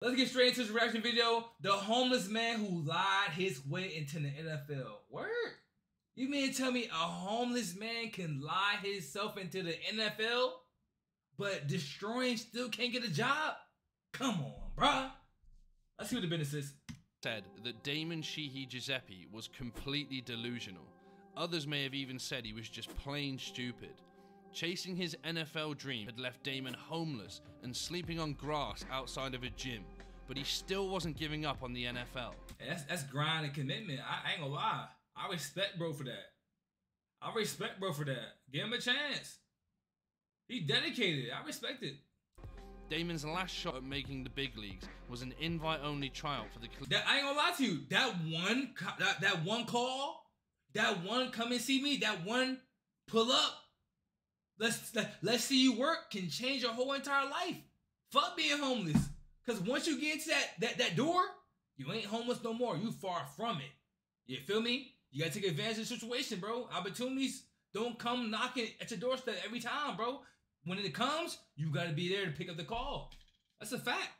Let's get straight into this reaction video. The homeless man who lied his way into the NFL. Word? You mean to tell me a homeless man can lie himself into the NFL, but destroying still can't get a job? Come on, bruh. Let's see what the business is. Said that Damon Sheehy Giuseppe was completely delusional. Others may have even said he was just plain stupid. Chasing his NFL dream had left Damon homeless and sleeping on grass outside of a gym, but he still wasn't giving up on the NFL. Hey, that's grind and commitment. I ain't gonna lie. I respect bro for that. I respect bro for that. Give him a chance. He dedicated. I respect it. Damon's last shot at making the big leagues was an invite-only tryout for the I ain't gonna lie to you. That one call, that one come and see me, that one pull up, let's see you work can change your whole entire life. Fuck being homeless. Cause once you get into that door, you ain't homeless no more. You far from it. You feel me? You gotta take advantage of the situation, bro. Opportunities don't come knocking at your doorstep every time, bro. When it comes, you gotta be there to pick up the call. That's a fact.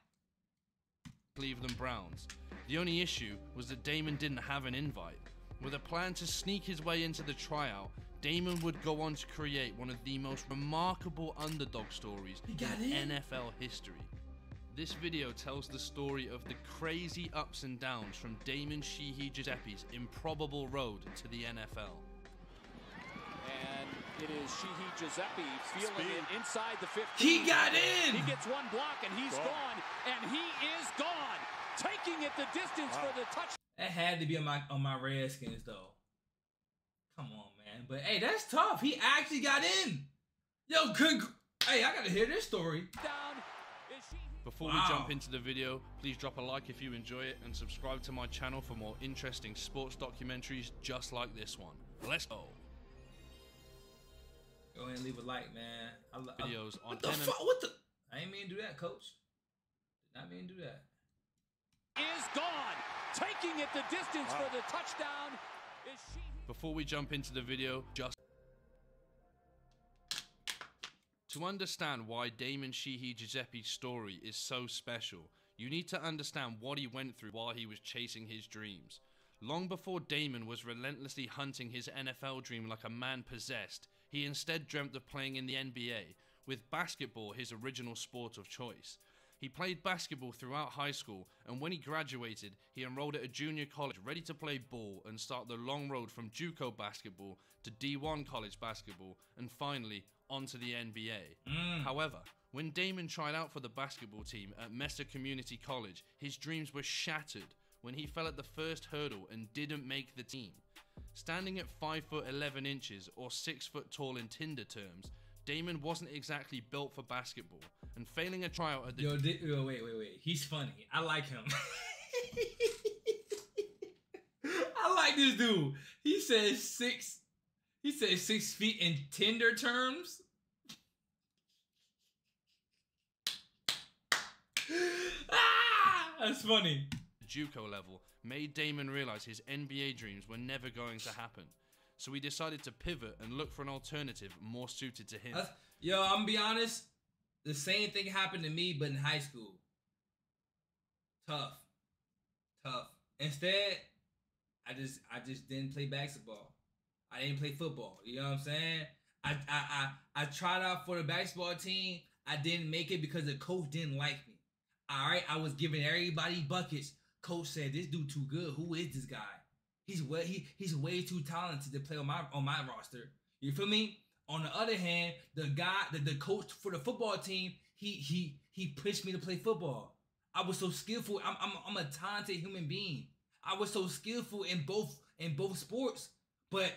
Cleveland Browns. The only issue was that Damon didn't have an invite. With a plan to sneak his way into the tryout, Damon would go on to create one of the most remarkable underdog stories in NFL history. This video tells the story of the crazy ups and downs from Damon Sheehy Giuseppe's improbable road to the NFL. And it is Sheehy Giuseppe feeling it inside the 15. He got in! He gets one block and he's gone. And he is gone. Taking it the distance for the touchdown. That had to be on my Redskins though. Come on, man. But hey, that's tough. He actually got in. Yo, hey, I gotta hear this story. Before we jump into the video, please drop a like if you enjoy it and subscribe to my channel for more interesting sports documentaries just like this one. Let's go. Go ahead and leave a like, man. Videos on what the fuck? What the? I ain't mean to do that, coach. Did not mean to do that. Is gone. Taking it the distance for the touchdown. Before we jump into the video, to understand why Damon Sheehy Giuseppe's story is so special, you need to understand what he went through while he was chasing his dreams. Long before Damon was relentlessly hunting his NFL dream like a man possessed, he instead dreamt of playing in the NBA, with basketball his original sport of choice. He played basketball throughout high school, and when he graduated, he enrolled at a junior college ready to play ball and start the long road from JUCO basketball to D1 college basketball, and finally onto the NBA. However, when Damon tried out for the basketball team at Mesa Community College, his dreams were shattered when he fell at the first hurdle and didn't make the team. Standing at 5'11" or 6 foot tall in Tinder terms, Damon wasn't exactly built for basketball, and failing a tryout at the Yo, wait. He's funny. I like him. I like this dude. He says 6 feet in Tinder terms. That's funny. JUCO level made Damon realize his NBA dreams were never going to happen. So he decided to pivot and look for an alternative more suited to him. Yo, I'm gonna be honest. The same thing happened to me, but in high school. Tough. Instead, I just didn't play basketball. I didn't play football. You know what I'm saying? I tried out for the basketball team. I didn't make it because the coach didn't like me. All right, I was giving everybody buckets. Coach said, "This dude too good. Who is this guy? He's way too talented to play on my roster." You feel me? On the other hand, the coach for the football team, he pushed me to play football. I was so skillful. I'm a talented human being. I was so skillful in both sports, but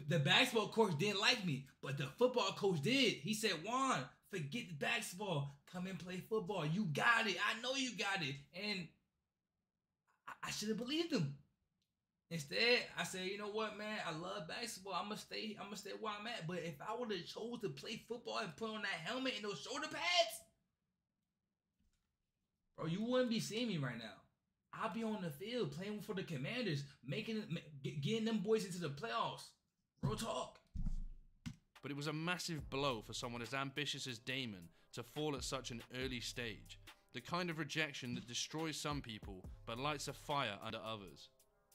the basketball coach didn't like me. But the football coach did. He said, "Juan, forget the basketball. Come and play football. You got it. I know you got it." And I should have believed him. Instead, I said, you know what, man? I love basketball. I'm gonna stay where I'm at. But if I would have chose to play football and put on that helmet and those shoulder pads, bro, you wouldn't be seeing me right now. I'll be on the field playing for the Commanders, getting them boys into the playoffs. Real talk. But it was a massive blow for someone as ambitious as Damon to fall at such an early stage. The kind of rejection that destroys some people but lights a fire under others.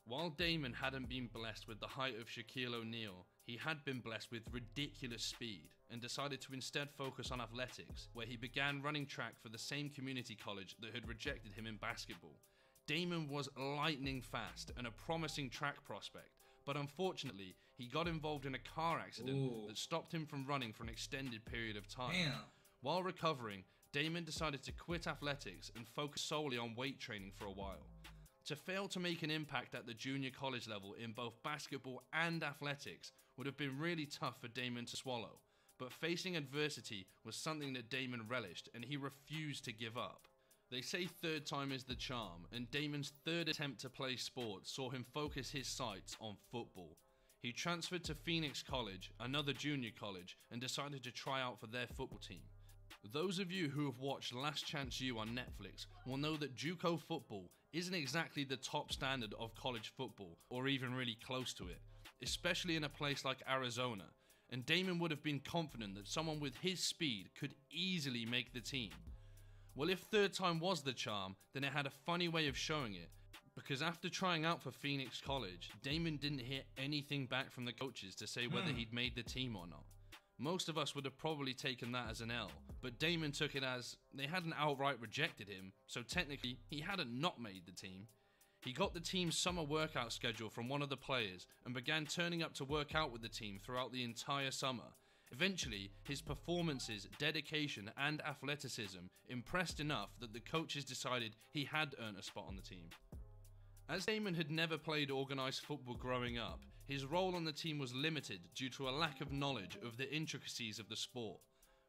While Damon hadn't been blessed with the height of Shaquille O'Neal, he had been blessed with ridiculous speed and decided to instead focus on athletics, where he began running track for the same community college that had rejected him in basketball. Damon was lightning fast and a promising track prospect, but unfortunately, he got involved in a car accident that stopped him from running for an extended period of time. Damn. While recovering, Damon decided to quit athletics and focus solely on weight training for a while. To fail to make an impact at the junior college level in both basketball and athletics would have been really tough for Damon to swallow, but facing adversity was something that Damon relished and he refused to give up. They say third time is the charm, and Damon's third attempt to play sports saw him focus his sights on football. He transferred to Phoenix College, another junior college, and decided to try out for their football team. Those of you who have watched Last Chance U on Netflix will know that JUCO football isn't exactly the top standard of college football, or even really close to it, especially in a place like Arizona, and Damon would have been confident that someone with his speed could easily make the team. Well, if third time was the charm, then it had a funny way of showing it, because after trying out for Phoenix College, Damon didn't hear anything back from the coaches to say whether he'd made the team or not. Most of us would have probably taken that as an L, but Damon took it as they hadn't outright rejected him, so technically he hadn't not made the team. He got the team's summer workout schedule from one of the players and began turning up to work out with the team throughout the entire summer. Eventually, his performances, dedication and athleticism impressed enough that the coaches decided he had earned a spot on the team. As Damon had never played organised football growing up, his role on the team was limited due to a lack of knowledge of the intricacies of the sport.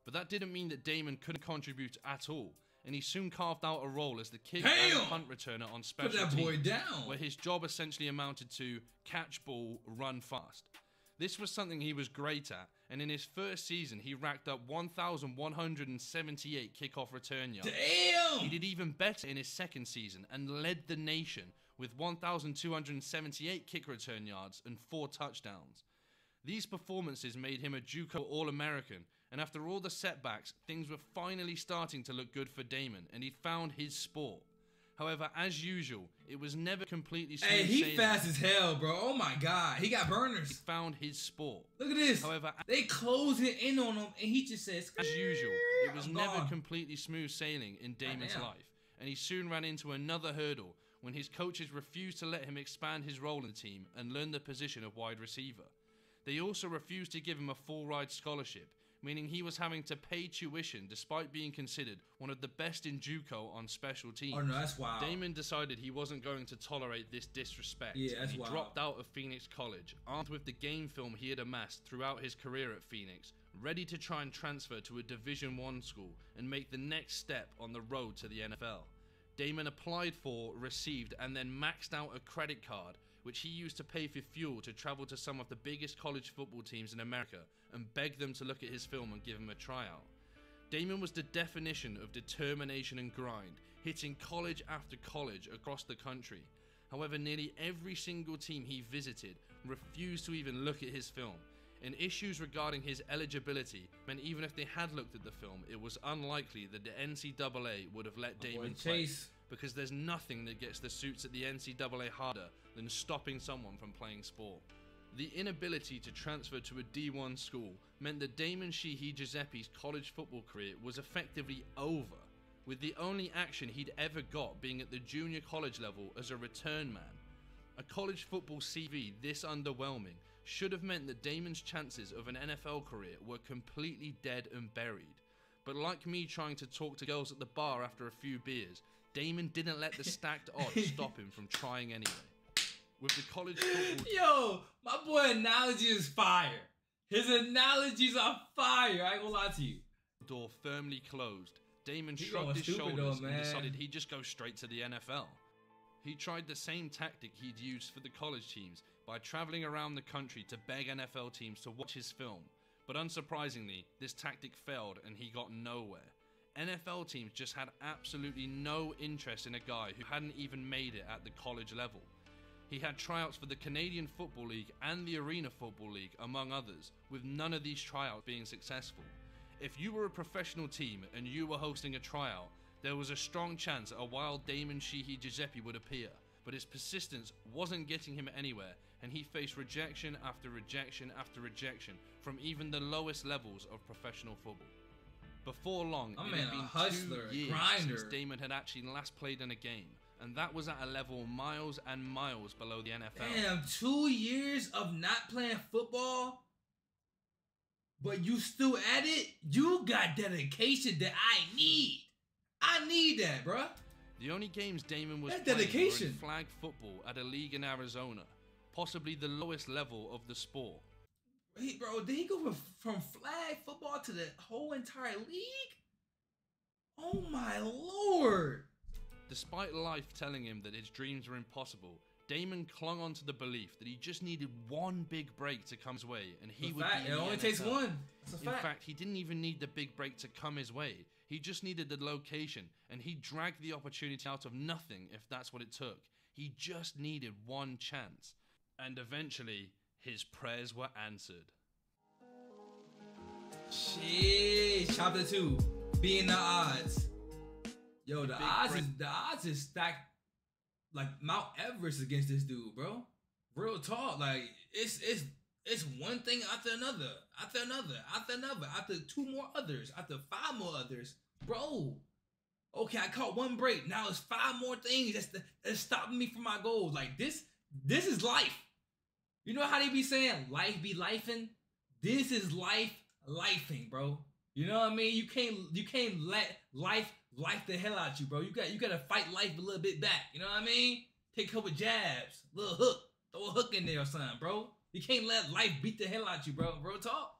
But that didn't mean that Damon couldn't contribute at all, and he soon carved out a role as the kick and punt returner on special teams, where his job essentially amounted to catch ball, run fast. This was something he was great at, and in his first season he racked up 1,178 kickoff return yards. Damn! He did even better in his second season and led the nation with 1,278 kick return yards and 4 touchdowns. These performances made him a JUCO All-American, and after all the setbacks, things were finally starting to look good for Damon, and he'd found his sport. However, as usual, it was never completely smooth sailing. Hey, he fast as hell, bro. Oh my God. He got burners. He found his sport. Look at this. However, they closed it in on him, and he just says, as usual, it was never completely smooth sailing in Damon's life, and he soon ran into another hurdle when his coaches refused to let him expand his role in the team and learn the position of wide receiver. They also refused to give him a full ride scholarship, meaning he was having to pay tuition despite being considered one of the best in JUCO on special teams. Oh no, that's wild. Damon decided he wasn't going to tolerate this disrespect. Yeah, that's and he wild. dropped out of Phoenix College, armed with the game film he had amassed throughout his career at Phoenix, ready to try and transfer to a Division I school and make the next step on the road to the NFL. Damon applied for, received, and then maxed out a credit card, which he used to pay for fuel to travel to some of the biggest college football teams in America and beg them to look at his film and give him a tryout. Damon was the definition of determination and grind, hitting college after college across the country. However, nearly every single team he visited refused to even look at his film, and issues regarding his eligibility meant even if they had looked at the film, it was unlikely that the NCAA would have let Damon play, because there's nothing that gets the suits at the NCAA harder than stopping someone from playing sport. The inability to transfer to a D1 school meant that Damon Sheehy Giuseppe's college football career was effectively over, with the only action he'd ever got being at the junior college level as a return man. A college football CV this underwhelming should have meant that Damon's chances of an NFL career were completely dead and buried. But like me trying to talk to girls at the bar after a few beers, Damon didn't let the stacked odds stop him from trying anyway. With the college football... Yo, my boy analogy is fire. His analogies are fire. I ain't gonna lie to you. Door firmly closed, Damon shrugged his shoulders and decided he'd just go straight to the NFL. He tried the same tactic he'd used for the college teams by traveling around the country to beg NFL teams to watch his film, but unsurprisingly, this tactic failed and he got nowhere. NFL teams just had absolutely no interest in a guy who hadn't even made it at the college level. He had tryouts for the Canadian Football League and the Arena Football League, among others, with none of these tryouts being successful. If you were a professional team and you were hosting a tryout, There was a strong chance a wild Damon Sheehy Giuseppe would appear, but his persistence wasn't getting him anywhere, and he faced rejection after rejection after rejection from even the lowest levels of professional football. Before long, it had been 2 years since Damon had actually last played in a game, and that was at a level miles and miles below the NFL. Damn, 2 years of not playing football, but you still at it? You got dedication that I need. I need that, bruh. The only games Damon was That playing dedication. were in flag football at a league in Arizona, possibly the lowest level of the sport. Wait, bro, did he go from flag football to the whole entire league? Oh my lord. Despite life telling him that his dreams were impossible, Damon clung on to the belief that he just needed one big break to come his way, and he would be in the It only NFL. takes one. That's a fact. In fact, he didn't even need the big break to come his way. He just needed the location, and he dragged the opportunity out of nothing if that's what it took. He just needed one chance. And eventually, his prayers were answered. Shit, chapter 2, being the odds. Yo, the odds is stacked like Mount Everest against this dude, bro. Real talk, like it's one thing after another, after 2 more others, after 5 more others, bro. Okay, I caught one break. Now it's 5 more things that's stopping me from my goals. Like this is life. You know how they be saying life be lifing? This is life lifing, bro. You know what I mean? You can't let life the hell out you, bro. You gotta fight life a little bit back. You know what I mean? Take a couple jabs, little hook, throw a hook in there or something, bro. You can't let life beat the hell out you, bro. Real talk.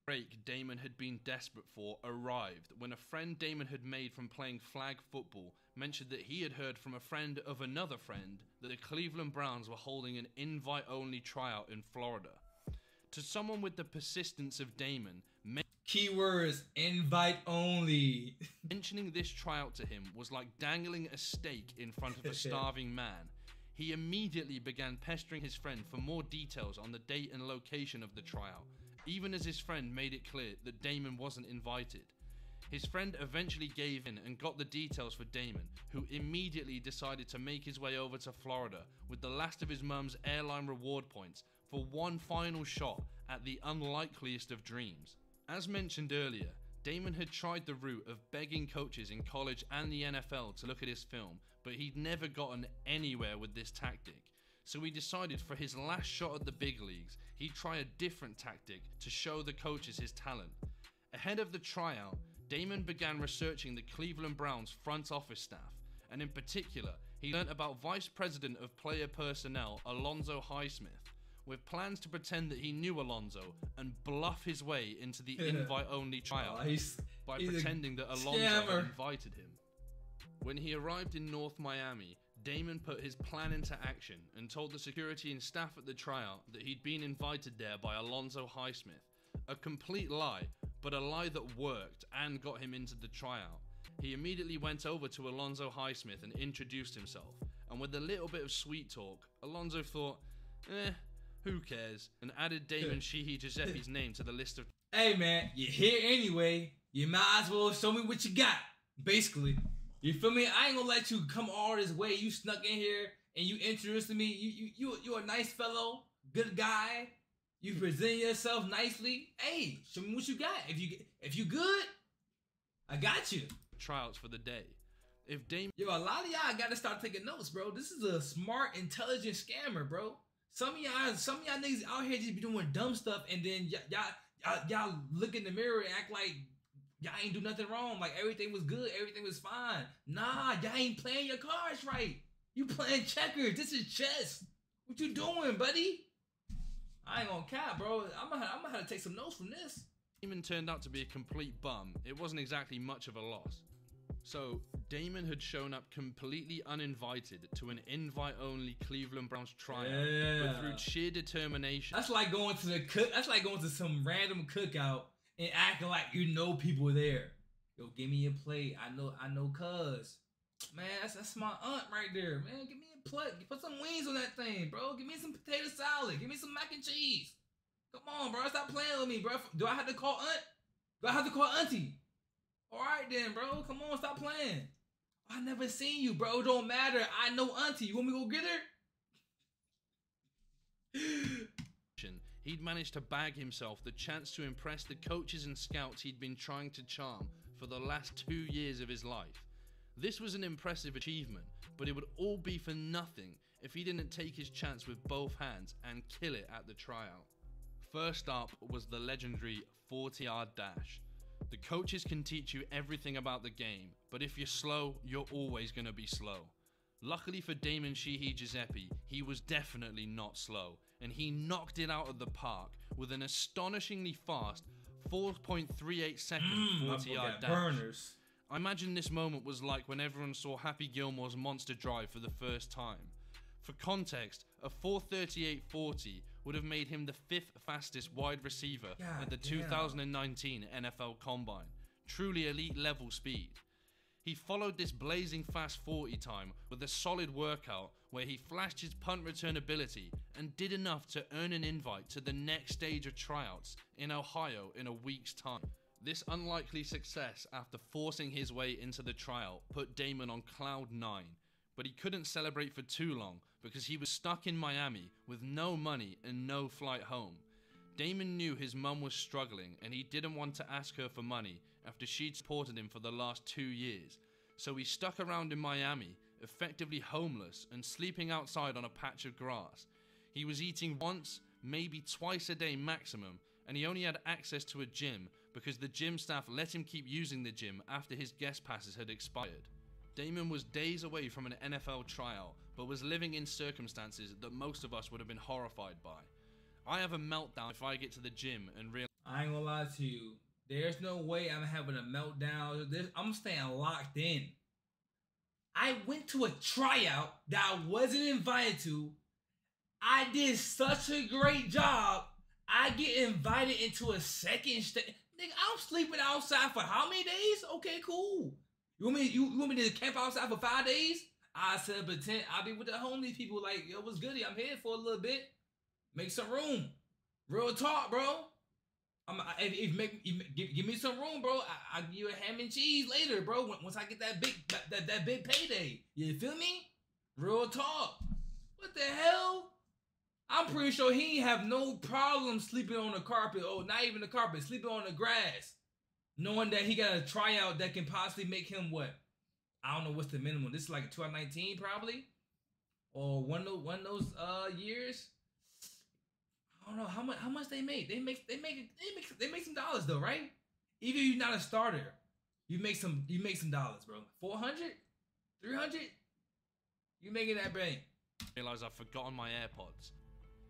Break Damon had been desperate for arrived when a friend Damon had made from playing flag football mentioned that he had heard from a friend of another friend that the Cleveland Browns were holding an invite-only tryout in Florida. To someone with the persistence of Damon, keywords invite only. mentioning this tryout to him was like dangling a steak in front of a starving man. He immediately began pestering his friend for more details on the date and location of the tryout, even as his friend made it clear that Damon wasn't invited. His friend eventually gave in and got the details for Damon, who immediately decided to make his way over to Florida with the last of his mum's airline reward points for one final shot at the unlikeliest of dreams. As mentioned earlier, Damon had tried the route of begging coaches in college and the NFL to look at his film, but he'd never gotten anywhere with this tactic. So he decided for his last shot at the big leagues, he'd try a different tactic to show the coaches his talent. Ahead of the tryout, Damon began researching the Cleveland Browns front office staff, and in particular, he learnt about Vice President of Player Personnel Alonzo Highsmith, with plans to pretend that he knew Alonzo and bluff his way into the invite-only tryout by pretending that Alonzo had invited him. When he arrived in North Miami, Damon put his plan into action and told the security and staff at the tryout that he'd been invited there by Alonzo Highsmith. A complete lie, but a lie that worked and got him into the tryout. He immediately went over to Alonzo Highsmith and introduced himself, and with a little bit of sweet talk, Alonzo thought, who cares, and added Damon Sheehy Giuseppe's name to the list of... Hey man, you're here anyway, you might as well show me what you got, basically. You feel me? I ain't gonna let you come all this way. You snuck in here and you introduced me. You're a nice fellow, good guy. You present yourself nicely. Hey, show me what you got. If you good, I got you. Tryouts for the day. If Damon... Yo, a lot of y'all gotta start taking notes, bro. This is a smart, intelligent scammer, bro. Some of y'all niggas out here just be doing dumb stuff, and then y'all look in the mirror and act like y'all ain't do nothing wrong. Like everything was good, everything was fine. Nah, y'all ain't playing your cards right. You playing checkers. This is chess. What you doing, buddy? I ain't gonna cap, bro. I'm gonna have to take some notes from this. Damon turned out to be a complete bum. It wasn't exactly much of a loss. So, Damon had shown up completely uninvited to an invite-only Cleveland Browns tryout, but through sheer determination. That's like going to some random cookout and acting like you know people there. Yo, give me a plate. I know cuz. Man, that's my aunt right there. Man, give me a plate. Put some wings on that thing, bro. Give me some potato salad. Give me some mac and cheese. Come on, bro. Stop playing with me, bro. Do I have to call aunt? Do I have to call auntie? All right then, bro. Come on, stop playing. I never seen you, bro. Don't matter. I know auntie. You want me to go get her? He'd managed to bag himself the chance to impress the coaches and scouts he'd been trying to charm for the last 2 years of his life. This was an impressive achievement, but it would all be for nothing if he didn't take his chance with both hands and kill it at the tryout. First up was the legendary 40-yard dash. The coaches can teach you everything about the game, but if you're slow, you're always going to be slow. Luckily for Damon Sheehy Giuseppe, he was definitely not slow, and he knocked it out of the park with an astonishingly fast 4.38 second 40-yard dash. Burners. I imagine this moment was like when everyone saw Happy Gilmore's Monster Drive for the first time. For context, a 4:38.40 would have made him the 5th fastest wide receiver at the 2019 NFL Combine. Truly elite level speed. He followed this blazing fast 40 time with a solid workout where he flashed his punt return ability and did enough to earn an invite to the next stage of tryouts in Ohio in a week's time. This unlikely success after forcing his way into the tryout put Damon on cloud 9, but he couldn't celebrate for too long because he was stuck in Miami with no money and no flight home. Damon knew his mum was struggling and he didn't want to ask her for money after she'd supported him for the last 2 years, so he stuck around in Miami, effectively homeless and sleeping outside on a patch of grass. He was eating once, maybe twice a day maximum, and he only had access to a gym because the gym staff let him keep using the gym after his guest passes had expired. Damon was days away from an NFL tryout, but was living in circumstances that most of us would have been horrified by. I have a meltdown if I get to the gym and realize... I ain't gonna lie to you. There's no way I'm having a meltdown. I'm staying locked in. I went to a tryout that I wasn't invited to. I did such a great job. I get invited into a second stage. Nigga, I'm sleeping outside for how many days? Okay, cool. You want me to camp outside for 5 days? I said, but 10, I'll be with the homeless people like, yo, what's goody? I'm here for a little bit. Make some room. Real talk, bro. Give me some room, bro. I'll give you a ham and cheese later, bro. Once I get that big payday. You feel me? Real talk. What the hell? I'm pretty sure he ain't have no problem sleeping on the carpet. Oh, not even the carpet. Sleeping on the grass. Knowing that he got a tryout that can possibly make him what? I don't know what's the minimum. This is like 2019 probably. Or one of those years. I don't know how much they make. They make some dollars though, right? Even if you're not a starter, you make some dollars, bro. 400, 300, you making that bank. Realize I've forgotten my AirPods.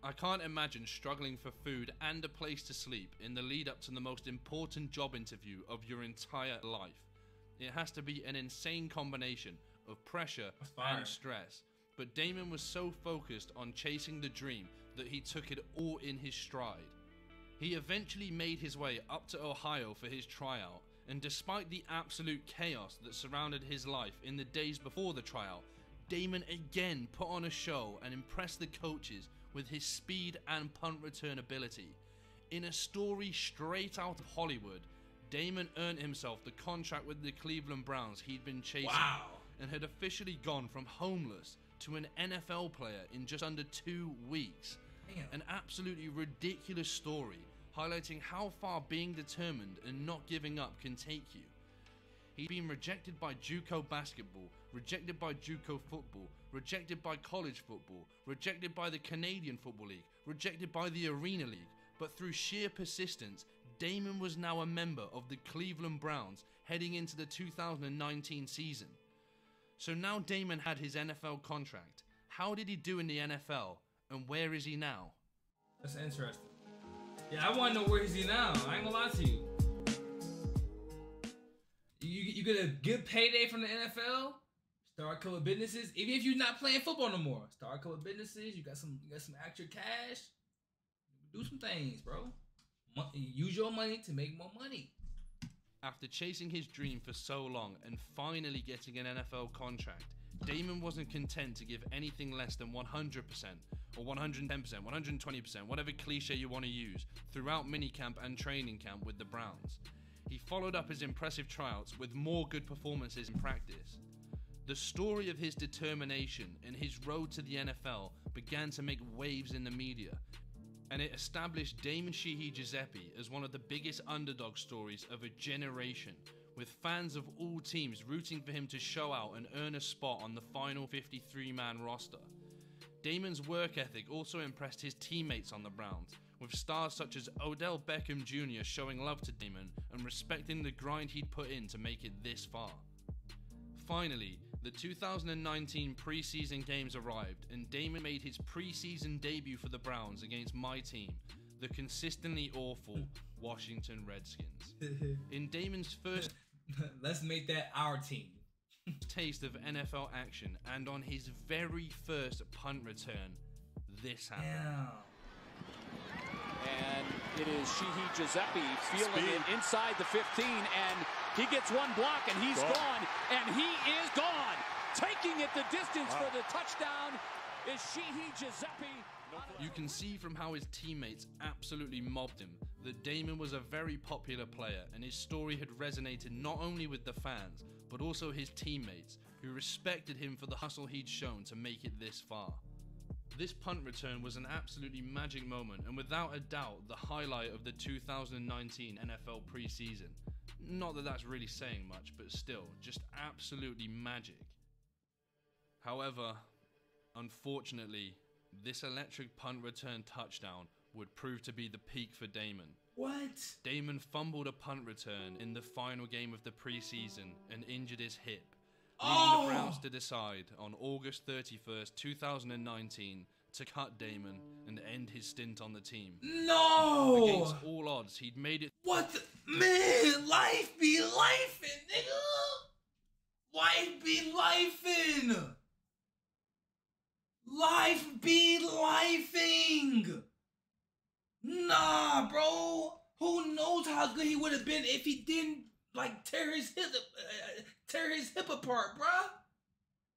I can't imagine struggling for food and a place to sleep in the lead up to the most important job interview of your entire life. It has to be an insane combination of pressure and stress. But Damon was so focused on chasing the dream that he took it all in his stride. He eventually made his way up to Ohio for his tryout, and despite the absolute chaos that surrounded his life in the days before the tryout, Damon again put on a show and impressed the coaches with his speed and punt return ability. In a story straight out of Hollywood, Damon earned himself the contract with the Cleveland Browns he'd been chasing, and had officially gone from homeless to an NFL player in just under 2 weeks. Damn. An absolutely ridiculous story, highlighting how far being determined and not giving up can take you. He'd been rejected by JUCO basketball, rejected by JUCO football, rejected by college football, rejected by the Canadian Football League, rejected by the Arena League, but through sheer persistence, Damon was now a member of the Cleveland Browns heading into the 2019 season. So now Damon had his NFL contract. How did he do in the NFL, and where is he now? That's interesting. Yeah, I want to know where is he now. I ain't gonna lie to you. You get a good payday from the NFL. Start a couple of businesses. Even if you're not playing football no more, start a couple of businesses. You got some extra cash. Do some things, bro. Use your money to make more money. After chasing his dream for so long and finally getting an NFL contract, Damon wasn't content to give anything less than 100% or 110%, 120%, whatever cliche you want to use, throughout minicamp and training camp with the Browns. he followed up his impressive tryouts with more good performances in practice. The story of his determination and his road to the NFL began to make waves in the media, and it established Damon Sheehy Giuseppe as one of the biggest underdog stories of a generation, with fans of all teams rooting for him to show out and earn a spot on the final 53-man roster. Damon's work ethic also impressed his teammates on the Browns, with stars such as Odell Beckham Jr. showing love to Damon and respecting the grind he'd put in to make it this far. Finally, the 2019 preseason games arrived, and Damon made his preseason debut for the Browns against my team, the consistently awful Washington Redskins. In Damon's first let's make that our team. taste of NFL action, and on his very first punt return, this happened. And it is Sheehy Giuseppe feeling it inside the 15, and he gets one block, and he's gone, and he is gone. Taking it the distance for the touchdown is Sheehy Giuseppe. You can see from how his teammates absolutely mobbed him that Damon was a very popular player, and his story had resonated not only with the fans, but also his teammates, who respected him for the hustle he'd shown to make it this far. This punt return was an absolutely magic moment, and without a doubt the highlight of the 2019 NFL preseason. Not that that's really saying much, but still, just absolutely magic. However, unfortunately, this electric punt return touchdown would prove to be the peak for Damon. What? Damon fumbled a punt return in the final game of the preseason and injured his hip, leaving the Browns to decide on August 31st, 2019 to cut Damon and end his stint on the team. No! Against all odds, he'd made it. What the? Man, life be lifing, nigga! Life be lifing! Life be lifing! Nah, bro. Who knows how good he would have been if he didn't like tear his hip apart, bruh?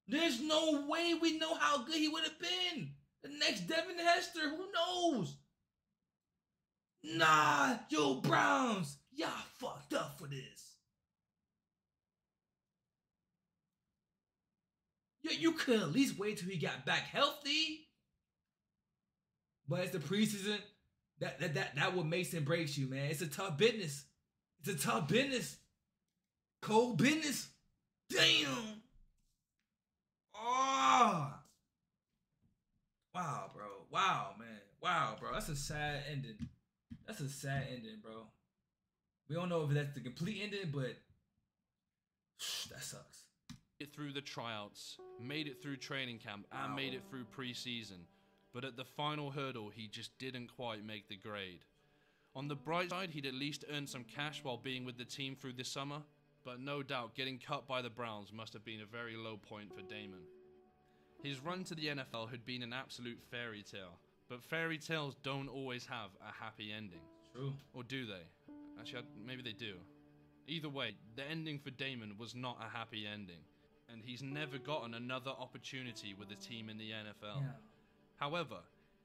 There's no way we know how good he would have been. The next Devin Hester, who knows? Nah, yo, Browns, y'all fucked up for this. You could at least wait till he got back healthy. But it's the preseason. That what makes and breaks you, man. It's a tough business. It's a tough business. Cold business. Damn. Oh. Wow, bro. Wow, man. Wow, bro. That's a sad ending. That's a sad ending, bro. We don't know if that's the complete ending, but that sucks. It through the tryouts, made it through training camp, and made it through preseason. But at the final hurdle, he just didn't quite make the grade. On the bright side, he'd at least earned some cash while being with the team through this summer, but no doubt getting cut by the Browns must have been a very low point for Damon. His run to the NFL had been an absolute fairy tale, but fairy tales don't always have a happy ending. True. Or do they? Actually, maybe they do. Either way, the ending for Damon was not a happy ending, and he's never gotten another opportunity with a team in the NFL. Yeah. However,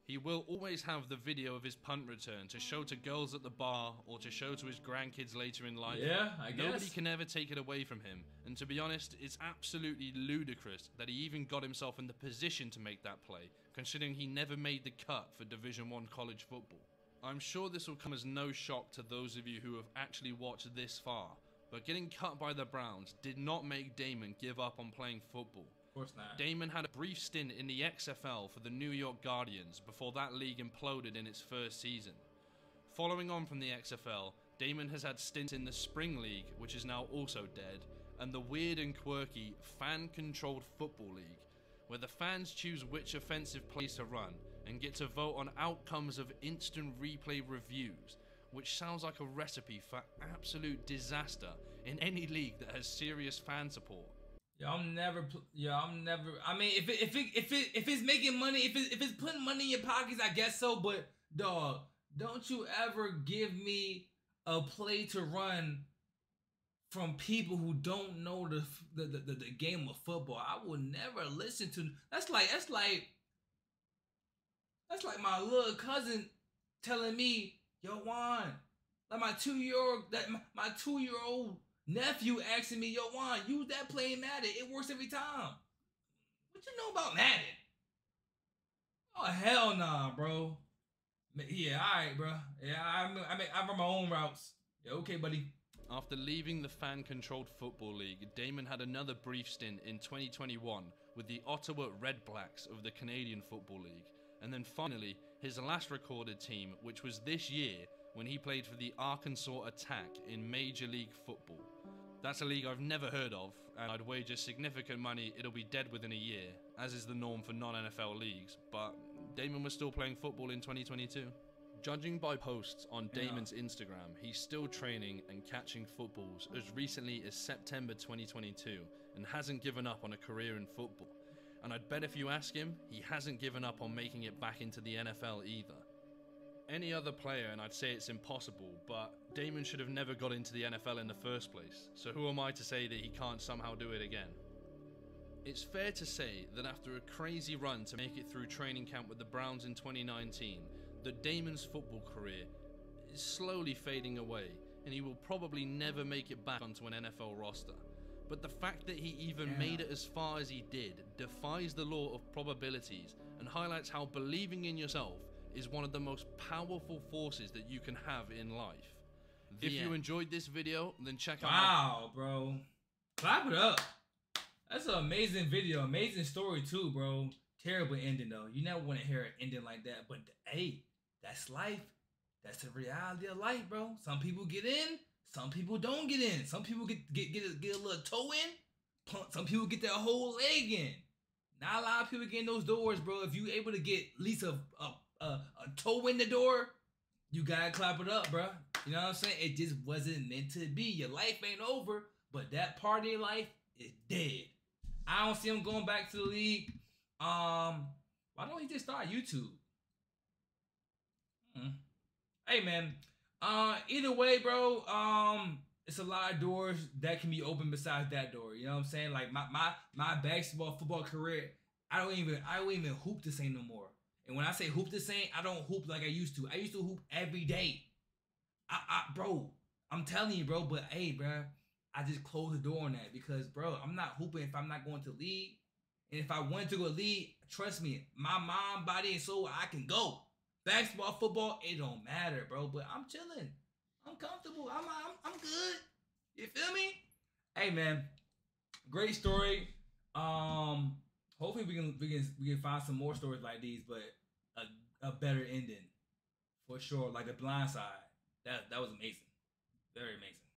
he will always have the video of his punt return to show to girls at the bar or to show to his grandkids later in life. Yeah, I guess. Nobody can ever take it away from him, and to be honest, it's absolutely ludicrous that he even got himself in the position to make that play, considering he never made the cut for Division I college football. I'm sure this will come as no shock to those of you who have actually watched this far, but getting cut by the Browns did not make Damon give up on playing football. Of course not. Damon had a brief stint in the XFL for the New York Guardians before that league imploded in its first season. Following on from the XFL, Damon has had stints in the Spring League, which is now also dead, and the weird and quirky fan-controlled Football League, where the fans choose which offensive plays to run and get to vote on outcomes of instant replay reviews, which sounds like a recipe for absolute disaster in any league that has serious fan support. I'm never. I mean, if it's making money, if it's putting money in your pockets, I guess so. But dog, don't you ever give me a play to run from people who don't know the game of football. I will never listen to. That's like my little cousin telling me, yo, Juan, Like my 2-year-old nephew asking me, yo, Juan, use that playing Madden. It works every time. What you know about Madden? Oh, hell nah, bro. Yeah, all right, bro. Yeah, I run my own routes. Yeah, okay, buddy. After leaving the fan-controlled Football League, Damon had another brief stint in 2021 with the Ottawa Red Blacks of the Canadian Football League, and then finally his last recorded team, which was this year when he played for the Arkansas Attack in Major League Football. That's a league I've never heard of, and I'd wager significant money it'll be dead within a year, as is the norm for non-NFL leagues, but Damon was still playing football in 2022. Judging by posts on Damon's Instagram, he's still training and catching footballs as recently as September 2022 and hasn't given up on a career in football. And I'd bet if you ask him, he hasn't given up on making it back into the NFL either. Any other player and I'd say it's impossible, but Damon should have never got into the NFL in the first place, so who am I to say that he can't somehow do it again? It's fair to say that after a crazy run to make it through training camp with the Browns in 2019, that Damon's football career is slowly fading away and he will probably never make it back onto an NFL roster. But the fact that he even made it as far as he did defies the law of probabilities and highlights how believing in yourself is one of the most powerful forces that you can have in life. If you enjoyed this video, then check out Wow, bro. Clap it up. That's an amazing video. Amazing story too, bro. Terrible ending though. You never want to hear an ending like that. But hey, that's life. That's the reality of life, bro. Some people get in, some people don't get in. Some people get a little toe in. Some people get their whole leg in. Not a lot of people get in those doors, bro. If you able to get at least a toe in the door, you gotta clap it up, bro. You know what I'm saying? It just wasn't meant to be. Your life ain't over, but that part of your life is dead. I don't see him going back to the league. Why don't he just start YouTube? Hey man, either way, bro, it's a lot of doors that can be open besides that door. You know what I'm saying? Like my basketball, football career, I don't even hoop the same no more. And when I say hoop the same, I don't hoop like I used to. I used to hoop every day. Bro, I'm telling you, bro. But hey, bro, I just closed the door on that because, bro, I'm not hooping if I'm not going to league. And if I wanted to go league, trust me, my mind, body, and soul, I can go. Basketball, football, it don't matter, bro. But I'm chilling. I'm comfortable. I'm good. You feel me? Hey, man, great story. Hopefully we can find some more stories like these, but a better ending for sure. Like The Blind Side. That was amazing. Very amazing.